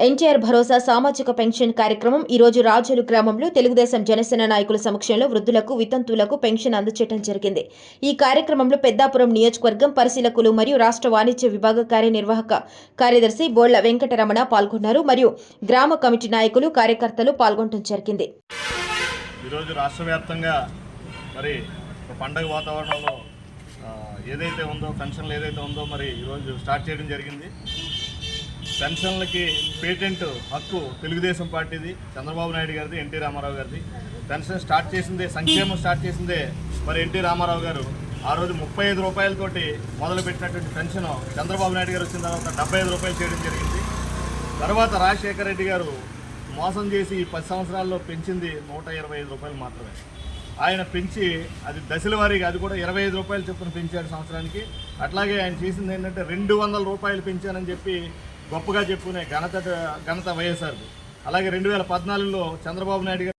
ఎన్టీఆర్ భరోసా సామాజిక పెన్షన్ కార్యక్రమం ఈ రోజు రాజోలు గ్రామంలో తెలుగుదేశం జనసేన నాయకుల సమక్షంలో వృద్ధులకు వితంతువులకు పెన్షన్ అందజేయడం జరిగింది. ఈ కార్యక్రమంలో పెద్దాపురం నియోజకవర్గం పరిశీలకులు మరియు రాష్ట్ర వాణిజ్య విభాగ కార్యనిర్వాహక కార్యదర్శి బోళ్ల వెంకటరమణ పాల్గొన్నారు మరియు గ్రామ కమిటీ నాయకులు కార్యకర్తలు పాల్గొనడం జరిగింది. ఈ రోజు రాష్ట్ర వ్యాప్తంగా మరి పండగ వాతావరణంలో ఏదైతే ఉందో పెన్షన్లు ఏదైతే ఉందో మరి ఈరోజు స్టార్ట్ చేయడం జరిగింది. పెన్షన్లకి పేటెంట్ హక్కు తెలుగుదేశం పార్టీది, చంద్రబాబు నాయుడు గారిది, ఎన్టీ రామారావు గారిది. పెన్షన్ స్టార్ట్ చేసిందే, సంక్షేమం స్టార్ట్ చేసిందే మరి ఎన్టీ రామారావు గారు. ఆ రోజు 35 రూపాయలతోటి మొదలుపెట్టినటువంటి పెన్షన్ చంద్రబాబు నాయుడు గారు వచ్చిన తర్వాత 75 రూపాయలు చేయడం జరిగింది. తర్వాత రాజశేఖర రెడ్డి గారు మోసం చేసి 10 సంవత్సరాల్లో పెంచింది 125 రూపాయలు మాత్రమే. ఆయన పెంచి అది దశల వారీగా అది కూడా 25 రూపాయలు చొప్పున పెంచాడు సంవత్సరానికి. అట్లాగే ఆయన చేసింది ఏంటంటే 200 రూపాయలు పెంచానని చెప్పి గొప్పగా చెప్పుకునే ఘనత వైఎస్ఆర్ది. అలాగే 2014లో చంద్రబాబు నాయుడు గారు